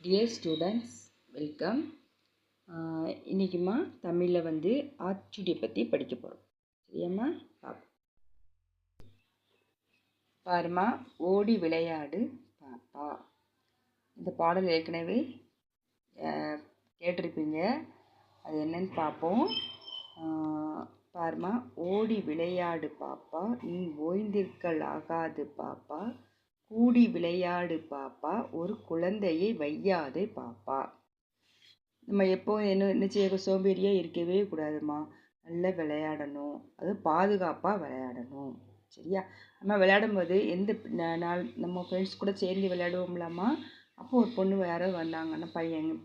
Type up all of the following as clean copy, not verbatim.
Dear students, welcome. இன்றைக்கிம்மா தமிழில் வந்து ஆத்திச்சூடியை பற்றி படிக்க போகிறோம். சரியாம்மா? பாருமா, ஓடி விளையாடு பாப்பா. இந்த பாடல் ஏற்கனவே கேட்டிருப்பீங்க. அது என்னன்னு பார்ப்போம். பாருமா, ஓடி விளையாடு பாப்பா, நீ ஓய்ந்திருக்கல் ஆகாது பாப்பா, கூடி விளையாடு பாப்பா, ஒரு குழந்தையை வையாதே பாப்பா. நம்ம எப்போ என்ன செய்ய சோம்பேறியாக இருக்கவே கூடாதுமா. நல்லா விளையாடணும், அது பாதுகாப்பாக விளையாடணும். சரியா? நம்ம விளையாடும்போது எந்த நாள் நம்ம ஃப்ரெண்ட்ஸ் கூட சேர்ந்து விளையாடுவோம்லாமா. அப்போ ஒரு பொண்ணு யாரோ வந்தாங்கன்னா,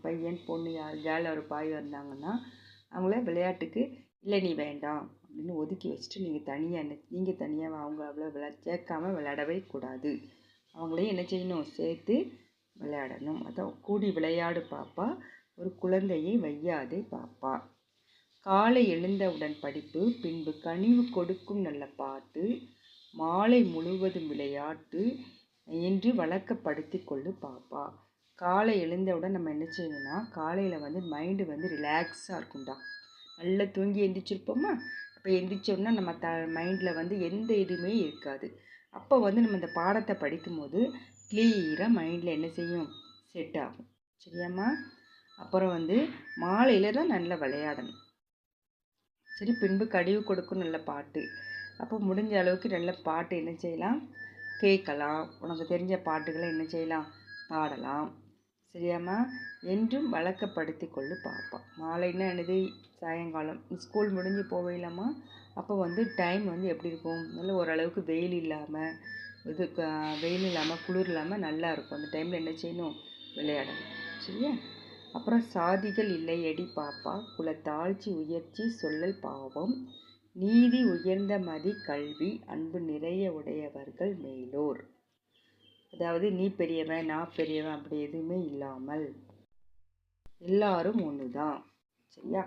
பையன் பொண்ணு யார் கேர்ள் ஒரு பாய் வந்தாங்கன்னா, அவங்கள விளையாட்டுக்கு இல்லை நீ வேண்டாம் அப்படின்னு ஒதுக்கி வச்சுட்டு நீங்கள் தனியாக அவங்க அவ்வளோ சேர்க்காம விளையாடவே கூடாது. அவங்களையும் என்ன செய்யணும், சேர்த்து விளையாடணும். அதான் கூடி விளையாடு பாப்பா, ஒரு குழந்தையை வையாதே பாப்பா. காலை எழுந்தவுடன் படிப்பு, பின்பு கனிவு கொடுக்கும் நல்ல பாட்டு, மாலை முழுவதும் விளையாட்டு என்று வழக்கப்படுத்தி கொள்ளு பாப்பா. காலை எழுந்தவுடன் நம்ம என்ன செய்யணும்னா, காலையில் வந்து மைண்டு வந்து ரிலாக்ஸாக இருக்கும்டா. நல்லா தூங்கி எந்திரிச்சிருப்போமா. அப்போ எந்திரிச்சோம்னா நம்ம மைண்டில் வந்து எந்த இதுவுமே இருக்காது. அப்போ வந்து நம்ம இந்த பாடத்தை படிக்கும்போது கிளியராக மைண்டில் என்ன செய்யும், செட் ஆகும். சரியாம்மா? அப்புறம் வந்து மாலையில் தான் நல்லா விளையாடணும். சரி, பின்பு கடிவு கொடுக்கும் நல்ல பாட்டு. அப்போ முடிஞ்ச அளவுக்கு நல்ல பாட்டு என்ன செய்யலாம், கேட்கலாம். உனக்கு தெரிஞ்ச பாட்டுகளை என்ன செய்யலாம், பாடலாம். சரியாம்மா? என்றும் வழக்கப்படுத்தி கொள்ளு பாப்பா. மாலைன்னா என்னது, சாயங்காலம். ஸ்கூல் முடிஞ்சு போவையிலாமா. அப்போ வந்து டைம் வந்து எப்படி இருக்கும், நல்ல ஓரளவுக்கு வெயில் இல்லாமல் குளிர் இல்லாமல் நல்லா இருக்கும். அந்த டைமில் என்ன செய்யணும், விளையாடணும். சரியா? அப்புறம் சாதிகள் இல்லையடி பாப்பா, குலத்தாழ்ச்சி உயர்ச்சி சொல்லல் பாவம், நீதி உயர்ந்த மதி கல்வி, அன்பு நிறைய உடையவர்கள் மேலோர். அதாவது நீ பெரியவன் நான் பெரியவன் அப்படி எதுவுமே இல்லாமல் எல்லாரும் ஒன்று தான். சரியா?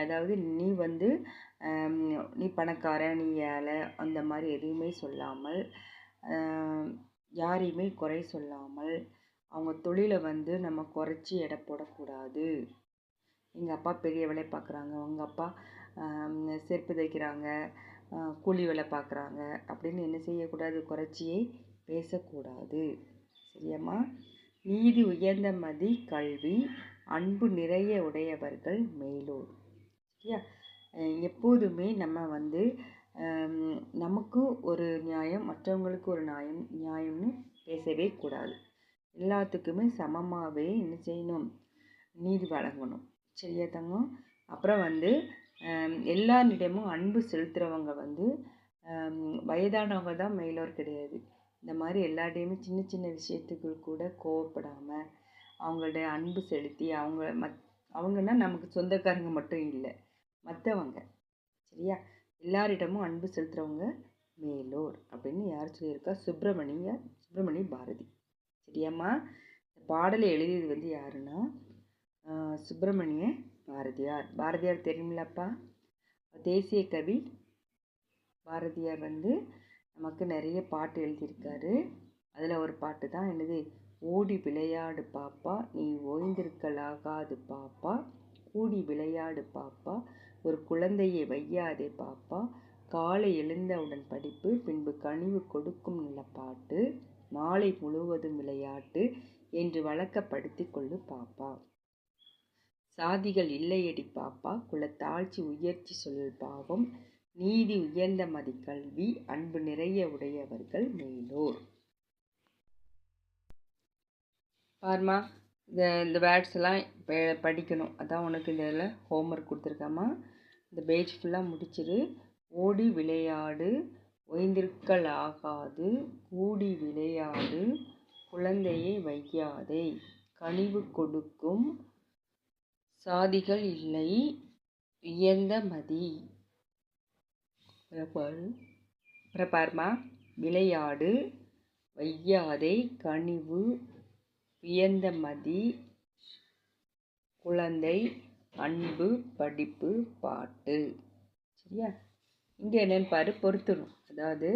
அதாவது நீ வந்து நீ பணக்காரன் நீ ஏழை அந்த மாதிரி எதுவுமே சொல்லாமல், யாரையுமே குறை சொல்லாமல், அவங்க தொழிலை வந்து நம்ம குறைச்சி எடை போடக்கூடாது. எங்கள் அப்பா பெரிய வேலை பார்க்குறாங்க, உங்கள் அப்பா செருப்பு தைக்கிறாங்க, கூலி வேலை பார்க்குறாங்க அப்படின்னு என்ன செய்யக்கூடாது, குறைச்சியே பேசக்கூடாது. சரியாம்மா? நீதி உயர்ந்த மதி கல்வி, அன்பு நிறைய உடையவர்கள் மேலோர். சரியா? எப்போதுமே நம்ம வந்து நமக்கு ஒரு நியாயம், மற்றவங்களுக்கு ஒரு நியாயம்னு பேசவே கூடாது. எல்லாத்துக்குமே சமமாகவே என்ன செய்யணும், நீதி வழங்கணும். சரியா தங்கம்? அப்புறம் வந்து எல்லாரிடமும் அன்பு செலுத்துகிறவங்க வந்து வயதானவங்க தான் மேலோர் கிடையாது. இந்த மாதிரி எல்லாருடையுமே சின்ன சின்ன விஷயத்துக்கு கூட கோவப்படாமல் அவங்களுடைய அன்பு செலுத்தி அவங்கன்னா நமக்கு சொந்தக்காரங்க மட்டும் இல்லை, மற்றவங்க. சரியா? எல்லாரிடமும் அன்பு செலுத்துகிறவங்க மேலோர் அப்படின்னு யார் சொல்லியிருக்கா, சுப்பிரமணிய பாரதி. சரியாம்மா? இந்த பாடலை எழுதியது வந்து யாருன்னா சுப்பிரமணிய பாரதியார். பாரதியார் தெரியுமில்லப்பா, தேசிய கவி. பாரதியார் வந்து நமக்கு நிறைய பாட்டு எழுதியிருக்காரு. அதில் ஒரு பாட்டு தான் என்னது, ஓடி விளையாடு பாப்பா, நீ ஓய்ந்திருக்கலாகாது பாப்பா, கூடி விளையாடு பாப்பா, ஒரு குழந்தையை வையாதே பாப்பா, காலை எழுந்தவுடன் படிப்பு, பின்பு கனிவு கொடுக்கும் நல்ல பாட்டு, மாலை முழுவதும் விளையாட்டு என்று வழக்கப்படுத்தி கொள்ளு பாப்பா. சாதிகள் இல்லையடி பாப்பா, குலத்தாழ்ச்சி உயர்ச்சி சொல்லல் பாவம், நீதி உயர்ந்த மதி கல்வி, அன்பு நிறைய உடையவர்கள் மேலோர். பாருமா, இந்த வேர்ட்ஸ் எல்லாம் படிக்கணும். அதான் உனக்கு இதில் ஹோம்ஒர்க் கொடுத்துருக்காமா. இந்த பேஜ் ஃபுல்லாக முடிச்சிரு. ஓடி விளையாடு, ஓய்ந்திருக்கல் ஆகாது, கூடி விளையாடு, குழந்தையை வையாதே, கனிவு கொடுக்கும், சாதிகள் இல்லை உயர்ந்த மதி. பாருமா, விளையாடு, வையாதே, கனிவு, உயர்ந்த மதி, குழந்தை, அன்பு, படிப்பு, பாட்டு. சரியா? இங்கே என்னன்னு பாரு, பொறுத்துணும். அதாவது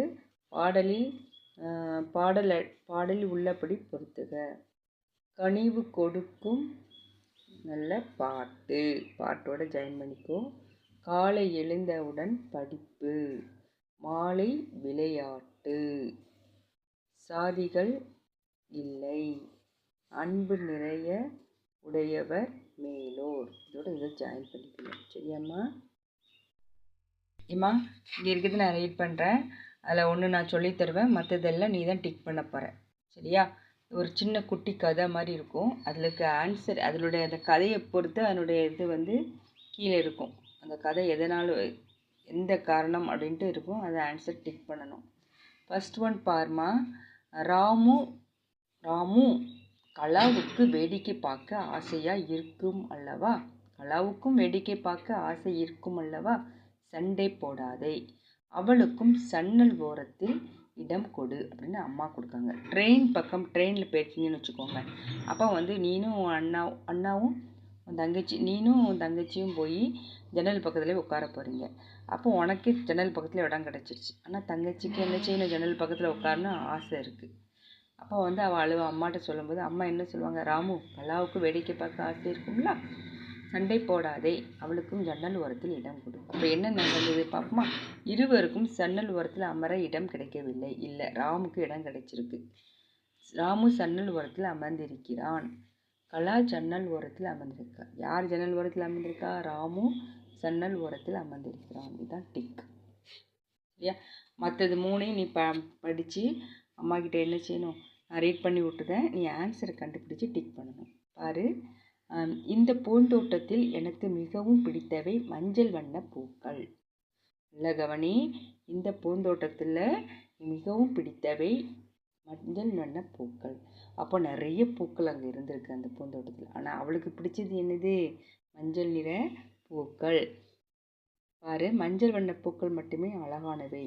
பாடலில் உள்ளபடி பொறுத்துக. கனிவு கொடுக்கும் நல்ல பாட்டு, பாட்டோட ஜாயின் பண்ணிக்கோ. காலை எழுந்தவுடன் படிப்பு, மாலை விளையாட்டு, சாதிகள் இல்லை, அன்பு நிறைய உடையவர் மேலோர். இதோட இதை ஜாயின் பண்ணிக்கணும். சரியாம்மா? இம்மா இங்கே இருக்குது, நான் ரீட் பண்ணுறேன். அதில் ஒன்று நான் சொல்லித் தருவேன், மற்றதெல்லாம் நீ தான் டிக் பண்ண போகிற. சரியா? ஒரு சின்ன குட்டி கதை மாதிரி இருக்கும். அதில் இருக்க ஆன்சர், அதனுடைய அந்த கதையை பொறுத்து அதனுடைய இது கீழே இருக்கும். அந்த கதை எதனால், எந்த காரணம் அப்படின்ட்டு இருக்கும். அதை ஆன்சர் டிக் பண்ணணும். ஃபர்ஸ்ட் ஒன் பாருமா. ராமு கலாவுக்கு வேடிக்கை பார்க்க ஆசையாக இருக்கும் அல்லவா? கலாவுக்கும் வேடிக்கை பார்க்க ஆசை இருக்கும் அல்லவா? சண்டை போடாதே, அவளுக்கும் சன்னல் ஓரத்தில் இடம் கொடு அப்படின்னு அம்மா கொடுக்காங்க. ட்ரெயினில் போயிருக்கீங்கன்னு வச்சுக்கோங்க. அப்போ நீனும் அண்ணாவும் நீனும் தங்கச்சியும் போய் ஜன்னல் பக்கத்துலேயே உட்கார போகிறீங்க. அப்போ உனக்கு ஜன்னல் பக்கத்தில் இடம் கிடச்சிருச்சு. ஆனால் தங்கச்சிக்கு என்ன செய்யணும், ஜன்னல் பக்கத்தில் உட்காரணும் ஆசை இருக்குது. அப்போ அவள் அம்மாட்ட சொல்லும்போது அம்மா என்ன சொல்லுவாங்க, ராமு கலாவுக்கு வேடிக்கை பார்க்க ஆசை இருக்கும்ல, சண்டை போடாதே, அவளுக்கும் ஜன்னல் ஓரத்தில் இடம் கொடு. அப்போ என்ன நடந்தது பார்ப்போமா? இருவருக்கும் ஜன்னல் ஓரத்தில் அமர இடம் கிடைக்கவில்லை. இல்லை, ராமுக்கு இடம் கிடைச்சிருக்கு. ராமு ஜன்னல் ஓரத்தில் அமர்ந்திருக்கிறான். கலா ஜன்னல் ஓரத்தில் அமர்ந்திருக்கா. யார் ஜன்னல் ஓரத்தில் அமர்ந்திருக்கா? ராமு ஜன்னல் ஓரத்தில் அமர்ந்திருக்கிறான். இதுதான் டிக். சரியா? மற்றது மூணையும் நீ படித்து அம்மா கிட்ட என்ன செய்யணும், நான் ரீட் பண்ணி விட்டுதேன், நீ ஆன்சரை கண்டுபிடிச்சி டிக் பண்ணணும். பாரு. இந்த பூந்தோட்டத்தில் எனக்கு மிகவும் பிடித்தவை மஞ்சள் வண்ண பூக்கள். நல்ல கவனி. இந்த பூந்தோட்டத்தில் மிகவும் பிடித்தவை மஞ்சள் வண்ண பூக்கள். அப்போ நிறைய பூக்கள் அங்கே இருந்திருக்கு அந்த பூந்தோட்டத்தில். ஆனால் அவளுக்கு பிடிச்சது என்னது? மஞ்சள் நிற பூக்கள். பாரு, மஞ்சள் வண்ண பூக்கள் மட்டுமே அழகானவை.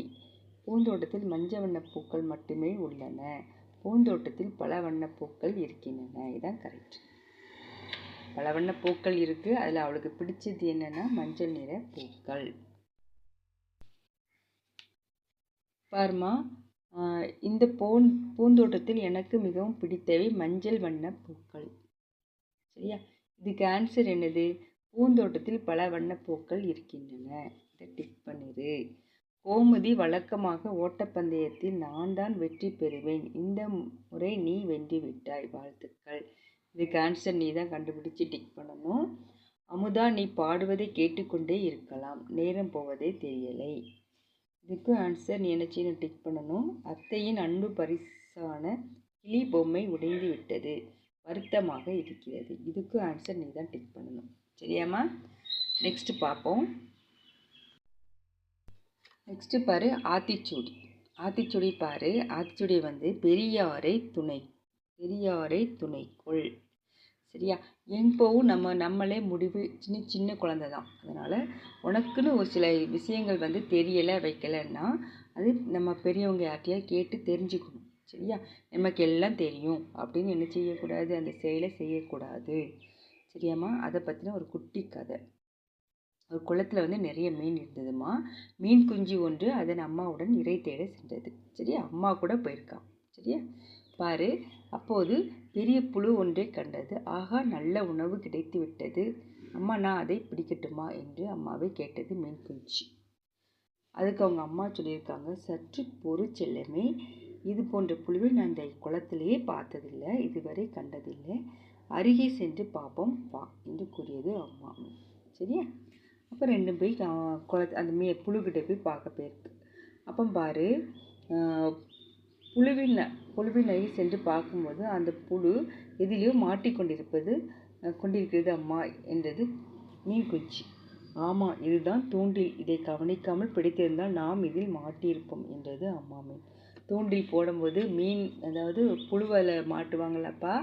பூந்தோட்டத்தில் மஞ்சள் வண்ண பூக்கள் மட்டுமே உள்ளன. பூந்தோட்டத்தில் பல வண்ண பூக்கள் இருக்கின்றன. இதுதான் கரெக்ட். பல வண்ண பூக்கள் இருக்குது. அதில் அவளுக்கு பிடிச்சது என்னென்னா மஞ்சள் நிற பூக்கள். பாருமா, இந்த பூந்தோட்டத்தில் எனக்கு மிகவும் பிடித்தவை மஞ்சள் வண்ண பூக்கள். சரியா? இதுக்கு ஆன்சர் என்னது? பூந்தோட்டத்தில் பல வண்ண பூக்கள் இருக்கின்றன. இதை டிக் பண்ணிடு. கோமதி வழக்கமாக ஓட்டப்பந்தயத்தில் நான் தான் வெற்றி பெறுவேன். இந்த முறை நீ வென்று விட்டாய், வாழ்த்துக்கள். இதுக்கு ஆன்சர் நீ தான் கண்டுபிடிச்சி டிக் பண்ணணும். அமுதா, நீ பாடுவதை கேட்டுக்கொண்டே இருக்கலாம், நேரம் போவதே தெரியலை. இதுக்கு ஆன்சர் நீ என்ன செய்யணும், டிக் பண்ணணும். அத்தையின் அன்பு பரிசான கிளி பொம்மை உடைந்து விட்டது, வருத்தமாக இருக்கிறது. இதுக்கு ஆன்சர் நீ தான் டிக் பண்ணணும். சரியாம்மா? நெக்ஸ்ட் பார்ப்போம். நெக்ஸ்ட்டு பாரு, ஆத்திச்சூடி. ஆத்திச்சூடி பாரு. ஆத்திச்சூடி பெரியாரை துணைக்குள். சரியா? எப்போவும் நம்மளே முடிவு, சின்ன குழந்தை தான். அதனால் உனக்குன்னு ஒரு சில விஷயங்கள் தெரியலை வைக்கலைன்னா அது நம்ம பெரியவங்க யார்ட்டையா கேட்டு தெரிஞ்சுக்கணும். சரியா? நமக்கு எல்லாம் தெரியும் அப்படின்னு என்ன செய்யக்கூடாது, அந்த செயலை செய்யக்கூடாது. சரியாம்மா? அதை பற்றின ஒரு குட்டி கதை. ஒரு குளத்தில் நிறைய மீன் இருந்ததுமா. மீன் குஞ்சு ஒன்று அதன் அம்மாவுடன் இறை தேட சென்றது. சரியா? அம்மா கூட போயிருக்கான். சரியா? பாரு. அப்போது பெரிய புழு ஒன்றை கண்டது. ஆகா, நல்ல உணவு கிடைத்து விட்டது. அம்மா, நான் அதை பிடிக்கட்டுமா என்று அம்மாவை கேட்டது மீன் குஞ்சு. அதுக்கு அவங்க அம்மா சொல்லியிருக்காங்க, சற்று பொறு செல்லமே, இது போன்ற புழுவை நான் இந்த குளத்திலேயே பார்த்ததில்லை, இதுவரை கண்டதில்லை, அருகே சென்று பார்ப்போம் வா என்று கூறியது அம்மா. சரியா? அப்போ ரெண்டும் போய் அந்த புழுக்கிட்ட போய் பார்க்க போயிருக்கு. அப்போ பாரு, புழுவின் அருகே சென்று பார்க்கும்போது அந்த புழு எதிலையோ கொண்டிருக்கிறது அம்மா என்றது மீன் குஞ்சு. ஆமாம், இதுதான் தூண்டில், இதை கவனிக்காமல் பிடித்திருந்தால் நாம் இதில் மாட்டியிருப்போம் என்றது அம்மா மீன். தூண்டில் போடும்போது மீன், அதாவது புழுவில் மாட்டுவாங்களப்பா,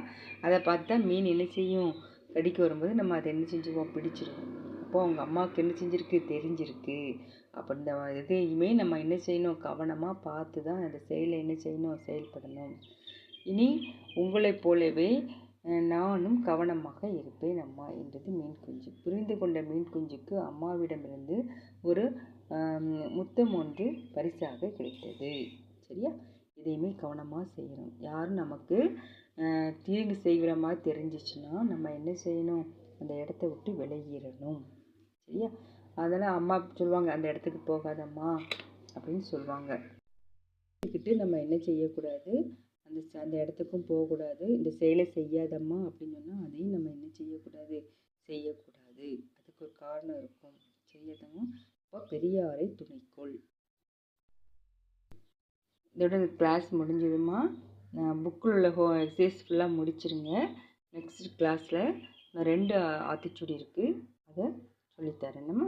அதை பார்த்தா மீன் என்ன செய்யும், கடிக்க வரும்போது நம்ம அதை என்ன செஞ்சுருவோம், பிடிச்சிருவோம். அப்போ அவங்க அம்மாவுக்கு என்ன செஞ்சுருக்கு, தெரிஞ்சிருக்கு. அப்போ இந்த எதையுமே நம்ம என்ன செய்யணும், கவனமாக பார்த்து தான் அந்த செயலை என்ன செய்யணும், செயல்படணும். இனி உங்களைப் போலவே நானும் கவனமாக இருப்பேன் அம்மா என்றது மீன் குஞ்சு. புரிந்து கொண்ட மீன் குஞ்சுக்கு அம்மாவிடமிருந்து ஒரு முத்தம் ஒன்று பரிசாக கிடைத்தது. சரியா? இதையுமே கவனமாக செய்யணும். யாரும் நமக்கு தீங்கு செய்கிற மாதிரி தெரிஞ்சிச்சுன்னா நம்ம என்ன செய்யணும், அந்த இடத்த விட்டு விலகிடணும். சரியா? அதெல்லாம் அம்மா சொல்லுவாங்க, அந்த இடத்துக்கு போகாதம்மா அப்படின்னு சொல்லுவாங்க. நம்ம என்ன செய்யக்கூடாது, அந்த இடத்துக்கும் போகக்கூடாது. இந்த செயலை செய்யாதம்மா அப்படின்னு சொன்னால் அதையும் நம்ம என்ன செய்யக்கூடாது, செய்யக்கூடாது. அதுக்கு ஒரு காரணம் இருக்கும். செய்யாதம்மா. இப்போ பெரியாரை துணைக்கோள். இதோட கிளாஸ் முடிஞ்சதுமா. புக்கில் உள்ள எக்ஸசைஸ் ஃபுல்லாக முடிச்சிருங்க. நெக்ஸ்ட் கிளாஸில் 2 ஆத்திச்சூடி இருக்குது, அதை சொல்லித்தரேன்னுமா.